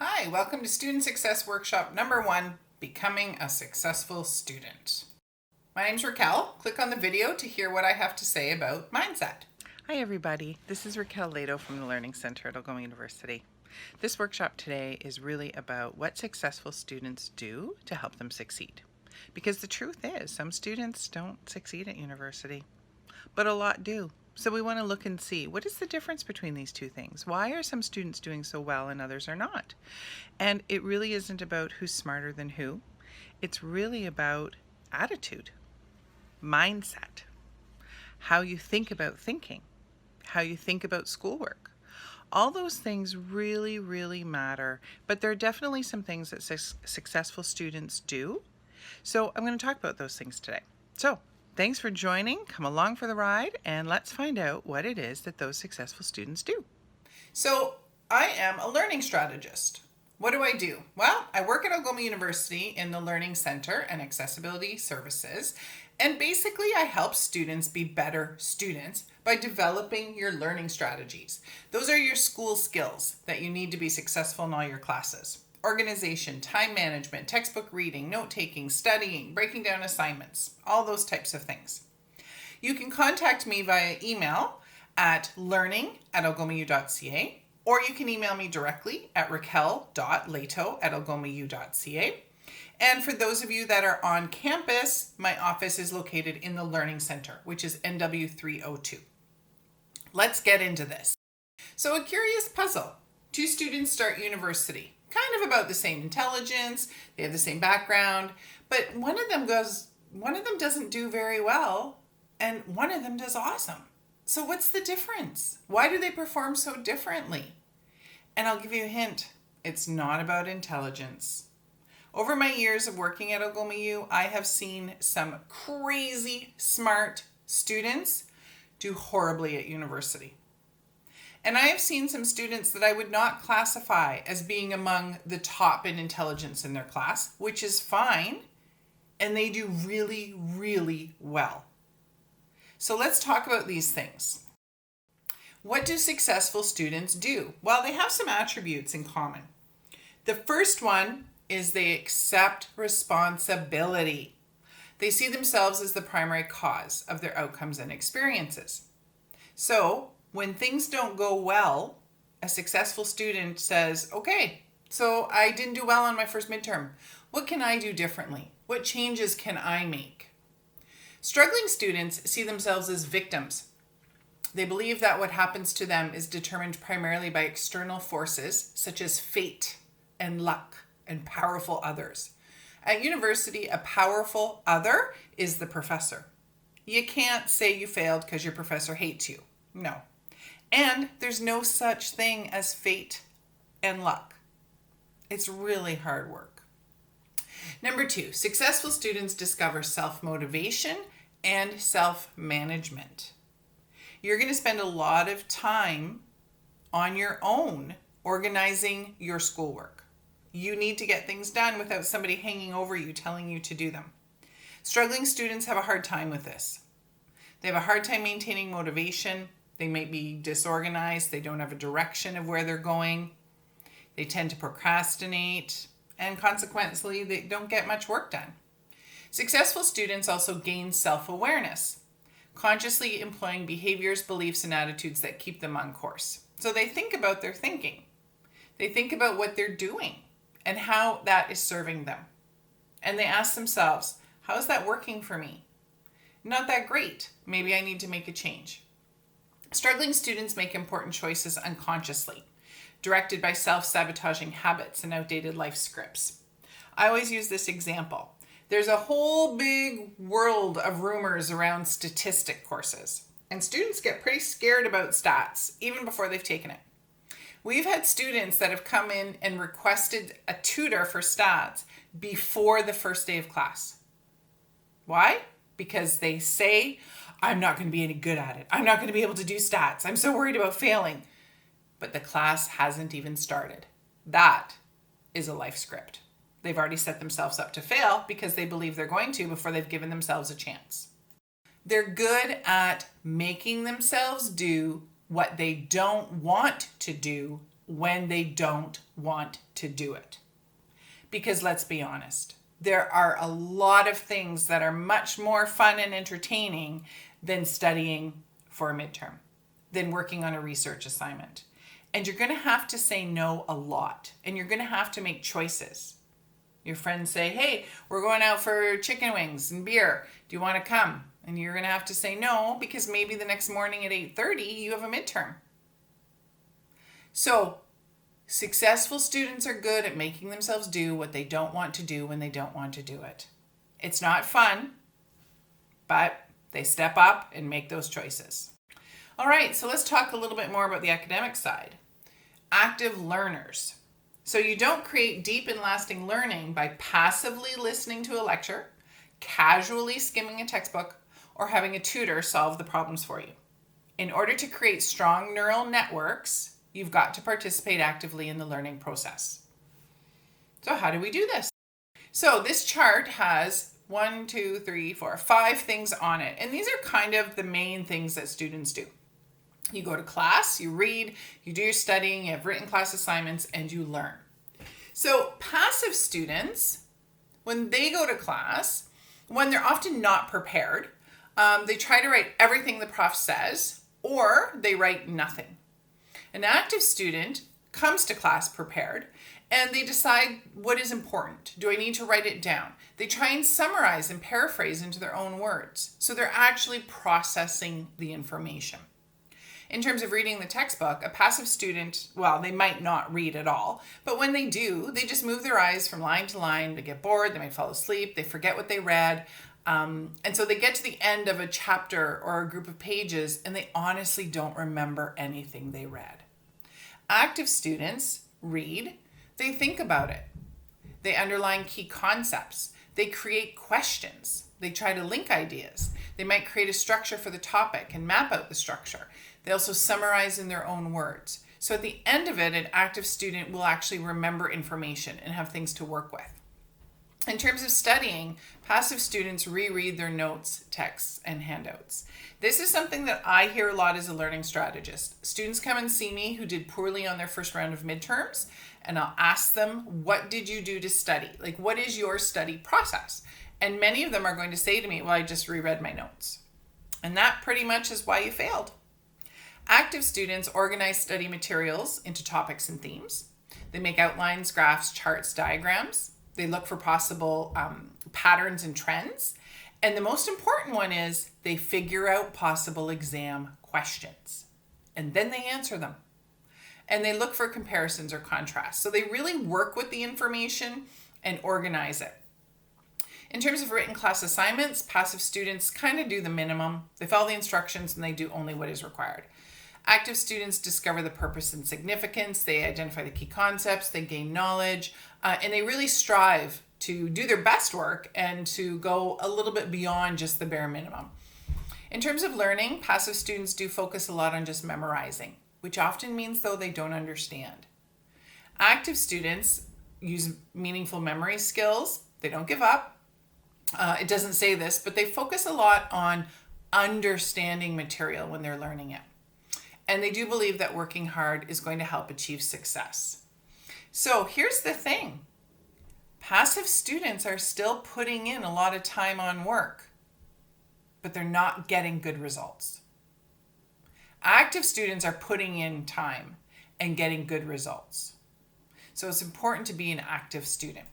Hi, welcome to Student Success Workshop number 1, Becoming a Successful Student. My name's Raquel. Click on the video to hear what I have to say about mindset. Hi everybody, this is Raquel Lehto from the Learning Center at Algoma University. This workshop today is really about what successful students do to help them succeed. Because the truth is, some students don't succeed at university, but a lot do. So we want to look and see, what is the difference between these two things? Why are some students doing so well and others are not? And it really isn't about who's smarter than who. It's really about attitude, mindset, how you think about thinking, how you think about schoolwork. All those things really, really matter, but there are definitely some things that successful students do. So I'm going to talk about those things today. So thanks for joining. Come along for the ride and let's find out what it is that those successful students do. So I am a learning strategist. What do I do? Well, I work at Algoma University in the Learning Center and Accessibility Services. And basically, I help students be better students by developing your learning strategies. Those are your school skills that you need to be successful in all your classes. Organization, time management, textbook reading, note-taking, studying, breaking down assignments, all those types of things. You can contact me via email at learning@algomau.ca, or you can email me directly at raquel.lehto@algomau.ca. And for those of you that are on campus, my office is located in the Learning Center, which is NW 302. Let's get into this. So a curious puzzle. 2 students start university, kind of about the same intelligence, they have the same background, but one of them doesn't do very well, and one of them does awesome. So what's the difference? Why do they perform so differently? And I'll give you a hint. It's not about intelligence. Over my years of working at Algoma U, I have seen some crazy smart students do horribly at university. And I have seen some students that I would not classify as being among the top in intelligence in their class, which is fine, and they do really, really well. So let's talk about these things. What do successful students do? Well, they have some attributes in common. The first one is they accept responsibility. They see themselves as the primary cause of their outcomes and experiences. So when things don't go well, a successful student says, okay, so I didn't do well on my first midterm. What can I do differently? What changes can I make? Struggling students see themselves as victims. They believe that what happens to them is determined primarily by external forces such as fate and luck and powerful others. At university, a powerful other is the professor. You can't say you failed because your professor hates you. No. And there's no such thing as fate and luck. It's really hard work. Number 2, successful students discover self-motivation and self-management. You're going to spend a lot of time on your own organizing your schoolwork. You need to get things done without somebody hanging over you telling you to do them. Struggling students have a hard time with this. They have a hard time maintaining motivation. They may be disorganized. They don't have a direction of where they're going. They tend to procrastinate, and consequently, they don't get much work done. Successful students also gain self-awareness, consciously employing behaviors, beliefs, and attitudes that keep them on course. So they think about their thinking. They think about what they're doing and how that is serving them. And they ask themselves, how is that working for me? Not that great. Maybe I need to make a change. Struggling students make important choices unconsciously, directed by self-sabotaging habits and outdated life scripts. I always use this example. There's a whole big world of rumors around statistic courses, and students get pretty scared about stats even before they've taken it. We've had students that have come in and requested a tutor for stats before the first day of class. Why? Because they say, I'm not going to be any good at it. I'm not going to be able to do stats. I'm so worried about failing. But the class hasn't even started. That is a life script. They've already set themselves up to fail because they believe they're going to before they've given themselves a chance. They're good at making themselves do what they don't want to do when they don't want to do it. Because let's be honest, there are a lot of things that are much more fun and entertaining than studying for a midterm, than working on a research assignment. And you're going to have to say no a lot, and you're going to have to make choices. Your friends say, hey, we're going out for chicken wings and beer. Do you want to come? And you're going to have to say no because maybe the next morning at 8:30 you have a midterm. So successful students are good at making themselves do what they don't want to do when they don't want to do it. It's not fun, but they step up and make those choices. All right, so let's talk a little bit more about the academic side. Active learners. So you don't create deep and lasting learning by passively listening to a lecture, casually skimming a textbook, or having a tutor solve the problems for you. In order to create strong neural networks, you've got to participate actively in the learning process. So how do we do this? So this chart has 5 things on it. And these are kind of the main things that students do. You go to class, you read, you do your studying, you have written class assignments, and you learn. So passive students, when they go to class, when they're often not prepared, they try to write everything the prof says, or they write nothing. An active student comes to class prepared, and they decide what is important. Do I need to write it down? They try and summarize and paraphrase into their own words. So they're actually processing the information. In terms of reading the textbook, a passive student, well, they might not read at all, but when they do, they just move their eyes from line to line. They get bored, they might fall asleep, they forget what they read. And so they get to the end of a chapter or a group of pages, and they honestly don't remember anything they read. Active students read, they think about it. They underline key concepts. They create questions. They try to link ideas. They might create a structure for the topic and map out the structure. They also summarize in their own words. So at the end of it, an active student will actually remember information and have things to work with. In terms of studying, passive students reread their notes, texts, and handouts. This is something that I hear a lot as a learning strategist. Students come and see me who did poorly on their first round of midterms, and I'll ask them, what did you do to study? Like, what is your study process? And many of them are going to say to me, well, I just reread my notes. And that pretty much is why you failed. Active students organize study materials into topics and themes. They make outlines, graphs, charts, diagrams. They look for possible patterns and trends. And the most important one is they figure out possible exam questions. And then they answer them. And they look for comparisons or contrasts. So they really work with the information and organize it. In terms of written class assignments, passive students kind of do the minimum. They follow the instructions and they do only what is required. Active students discover the purpose and significance. They identify the key concepts. They gain knowledge. And they really strive to do their best work and to go a little bit beyond just the bare minimum. In terms of learning, passive students do focus a lot on just memorizing, which often means, though, they don't understand. Active students use meaningful memory skills. They don't give up. It doesn't say this, but they focus a lot on understanding material when they're learning it. And they do believe that working hard is going to help achieve success. So here's the thing. Passive students are still putting in a lot of time on work, but they're not getting good results. Active students are putting in time and getting good results. So it's important to be an active student.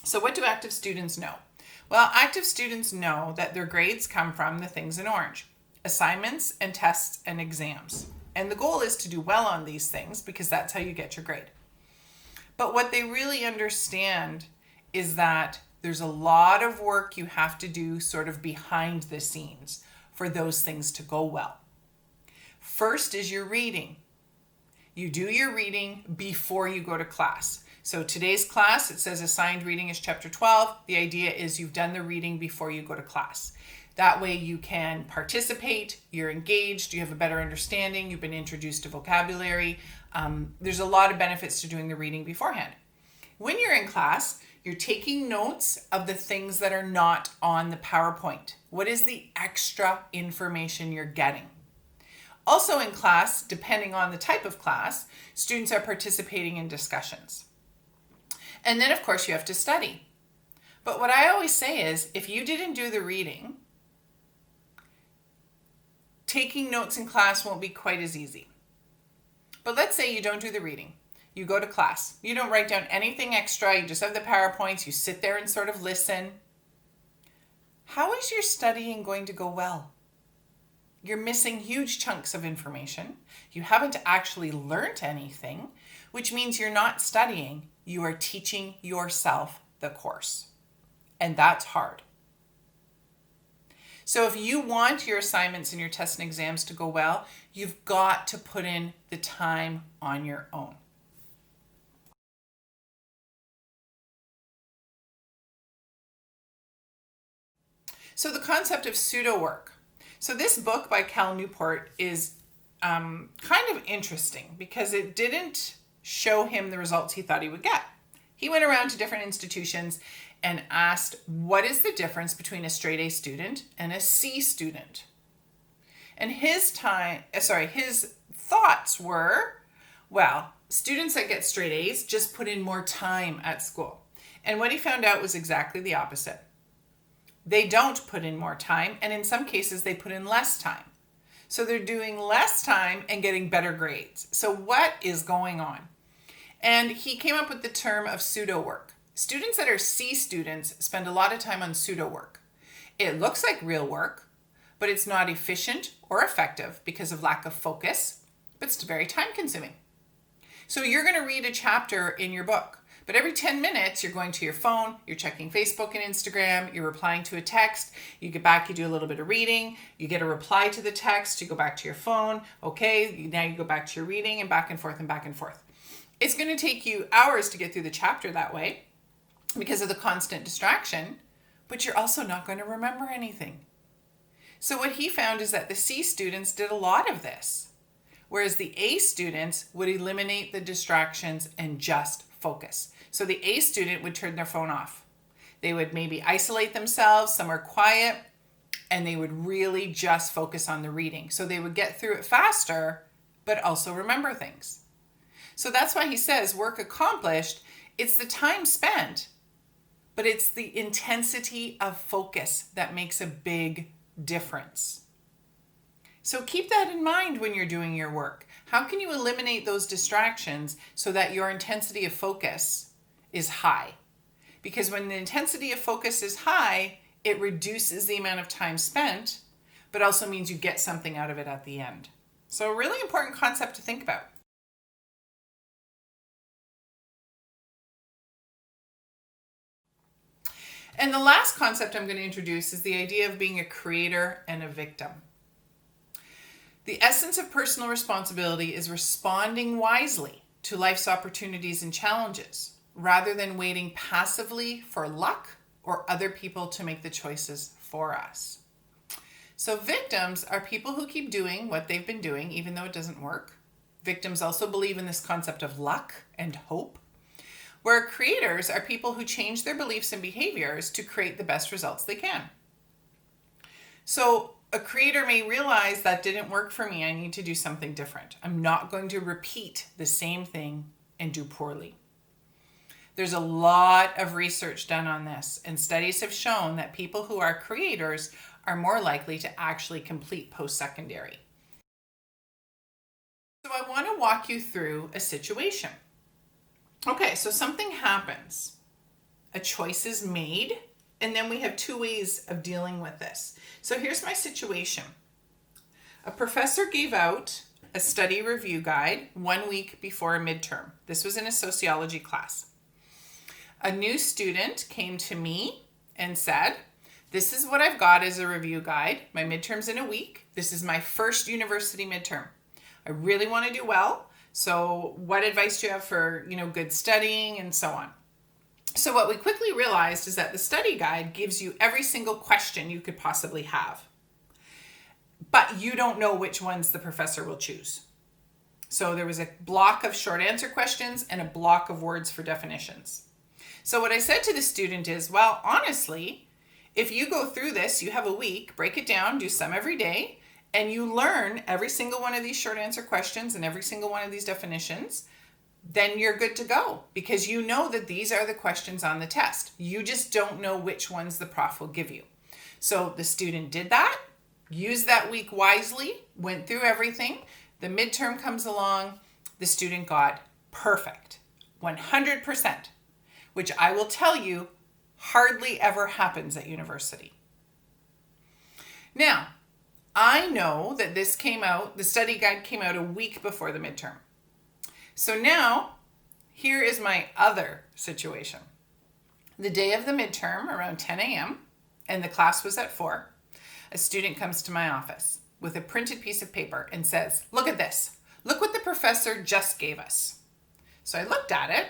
So what do active students know? Well, active students know that their grades come from the things in orange: assignments and tests and exams. And the goal is to do well on these things because that's how you get your grade. But what they really understand is that there's a lot of work you have to do sort of behind the scenes for those things to go well. First is your reading. You do your reading before you go to class. So today's class, it says assigned reading is chapter 12. The idea is you've done the reading before you go to class. That way you can participate, you're engaged, you have a better understanding, you've been introduced to vocabulary. There's a lot of benefits to doing the reading beforehand. When you're in class, You're taking notes of the things that are not on the PowerPoint. What is the extra information you're getting? Also in class, depending on the type of class, students are participating in discussions. And then of course you have to study. But what I always say is, if you didn't do the reading, taking notes in class won't be quite as easy. But let's say you don't do the reading. You go to class. You don't write down anything extra. You just have the PowerPoints. You sit there and sort of listen. How is your studying going to go well? You're missing huge chunks of information. You haven't actually learned anything, which means you're not studying. You are teaching yourself the course. And that's hard. So if you want your assignments and your tests and exams to go well, you've got to put in the time on your own. So the concept of pseudo-work. So this book by Cal Newport is kind of interesting because it didn't show him the results he thought he would get. He went around to different institutions and asked, what is the difference between a straight A student and a C student? And his thoughts were, well, students that get straight A's just put in more time at school. And what he found out was exactly the opposite. They don't put in more time, and in some cases they put in less time. So they're doing less time and getting better grades. So what is going on? And he came up with the term of pseudo-work. Students that are C students spend a lot of time on pseudo-work. It looks like real work, but it's not efficient or effective because of lack of focus, but it's very time-consuming. So you're going to read a chapter in your book, but every 10 minutes you're going to your phone, you're checking Facebook and Instagram, you're replying to a text, you get back, you do a little bit of reading, you get a reply to the text, you go back to your phone, okay, now you go back to your reading, and back and forth and back and forth. It's going to take you hours to get through the chapter that way because of the constant distraction, but you're also not going to remember anything. So what he found is that the C students did a lot of this, whereas the A students would eliminate the distractions and just focus. So the A student would turn their phone off. They would maybe isolate themselves somewhere quiet, and they would really just focus on the reading. So they would get through it faster, but also remember things. So that's why he says work accomplished, it's the time spent, but it's the intensity of focus that makes a big difference. So keep that in mind when you're doing your work. How can you eliminate those distractions so that your intensity of focus is high? Because when the intensity of focus is high, it reduces the amount of time spent, but also means you get something out of it at the end. So a really important concept to think about. And the last concept I'm going to introduce is the idea of being a creator and a victim. The essence of personal responsibility is responding wisely to life's opportunities and challenges, rather than waiting passively for luck or other people to make the choices for us. So victims are people who keep doing what they've been doing, even though it doesn't work. Victims also believe in this concept of luck and hope, where creators are people who change their beliefs and behaviors to create the best results they can. So a creator may realize that didn't work for me. I need to do something different. I'm not going to repeat the same thing and do poorly. There's a lot of research done on this, and studies have shown that people who are creators are more likely to actually complete post-secondary. So I want to walk you through a situation. Okay, so something happens. A choice is made, and then we have two ways of dealing with this. So here's my situation. A professor gave out a study review guide 1 week before a midterm. This was in a sociology class. A new student came to me and said, this is what I've got as a review guide. My midterm's in a week. This is my first university midterm. I really want to do well. So what advice do you have for, good studying and so on? So what we quickly realized is that the study guide gives you every single question you could possibly have, but you don't know which ones the professor will choose. So there was a block of short answer questions and a block of words for definitions. So what I said to the student is, well, honestly, if you go through this, you have a week, break it down, do some every day, and you learn every single one of these short answer questions and every single one of these definitions, then you're good to go, because you know that these are the questions on the test. You just don't know which ones the prof will give you. So the student did that, used that week wisely, went through everything. The midterm comes along, the student got perfect, 100%, which I will tell you hardly ever happens at university. Now, I know that this came out, the study guide came out a week before the midterm. So now, here is my other situation. The day of the midterm, around 10 a.m., and the class was at 4, a student comes to my office with a printed piece of paper and says, look at this. Look what the professor just gave us. So I looked at it.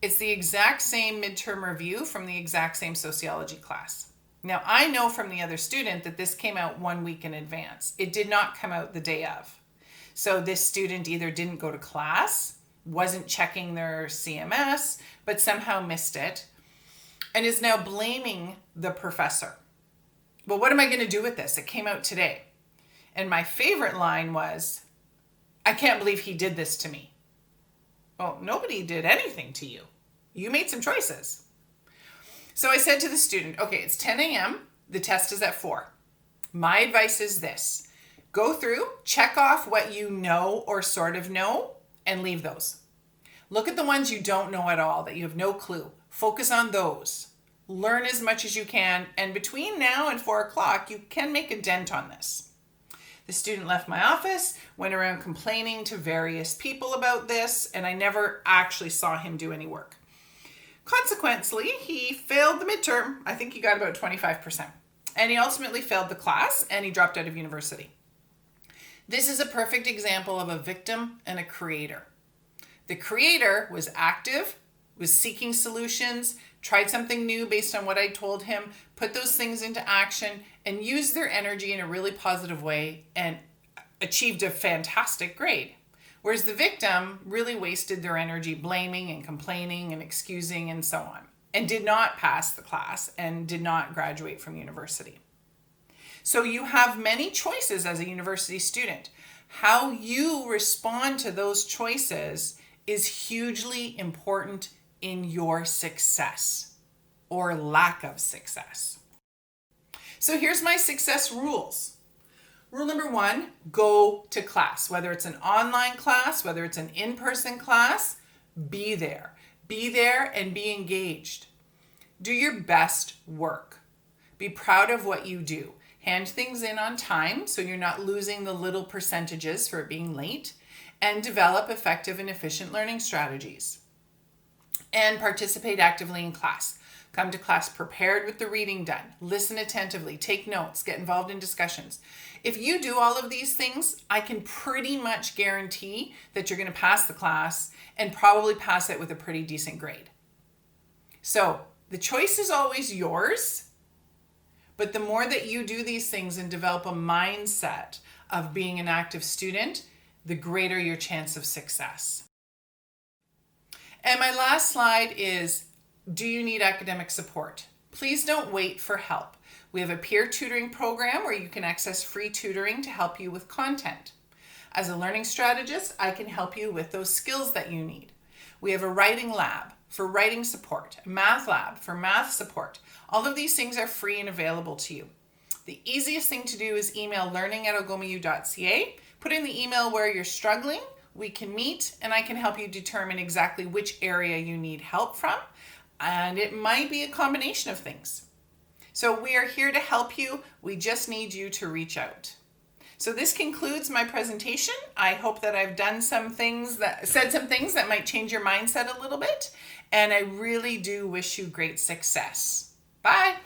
It's the exact same midterm review from the exact same sociology class. Now, I know from the other student that this came out 1 week in advance. It did not come out the day of. So this student either didn't go to class, wasn't checking their CMS, but somehow missed it, and is now blaming the professor. Well, what am I going to do with this? It came out today. And my favorite line was, I can't believe he did this to me. Well, nobody did anything to you. You made some choices. So I said to the student, okay, it's 10 a.m. The test is at 4. My advice is this. Go through, check off what you know or sort of know, and leave those. Look at the ones you don't know at all, that you have no clue. Focus on those. Learn as much as you can, and between now and 4 o'clock, you can make a dent on this. The student left my office, went around complaining to various people about this, and I never actually saw him do any work. Consequently, he failed the midterm. I think he got about 25%. And he ultimately failed the class, and he dropped out of university. This is a perfect example of a victim and a creator. The creator was active, was seeking solutions, tried something new based on what I told him, put those things into action, and used their energy in a really positive way and achieved a fantastic grade. Whereas the victim really wasted their energy blaming and complaining and excusing and so on, and did not pass the class and did not graduate from university. So you have many choices as a university student. How you respond to those choices is hugely important in your success or lack of success. So here's my success rules. Rule number 1, go to class. Whether it's an online class, whether it's an in-person class, be there. Be there and be engaged. Do your best work. Be proud of what you do. Hand things in on time so you're not losing the little percentages for it being late, and develop effective and efficient learning strategies. And participate actively in class. Come to class prepared with the reading done. Listen attentively. Take notes. Get involved in discussions. If you do all of these things, I can pretty much guarantee that you're going to pass the class and probably pass it with a pretty decent grade. So the choice is always yours, but the more that you do these things and develop a mindset of being an active student, the greater your chance of success. And my last slide is, do you need academic support? Please don't wait for help. We have a peer tutoring program where you can access free tutoring to help you with content. As a learning strategist, I can help you with those skills that you need. We have a writing lab for writing support, a math lab for math support. All of these things are free and available to you. The easiest thing to do is email learning@algomaU.ca. Put in the email where you're struggling. We can meet and I can help you determine exactly which area you need help from. And it might be a combination of things. So we are here to help you. We just need you to reach out. So this concludes my presentation. I hope that I've said some things that might change your mindset a little bit. And I really do wish you great success. Bye.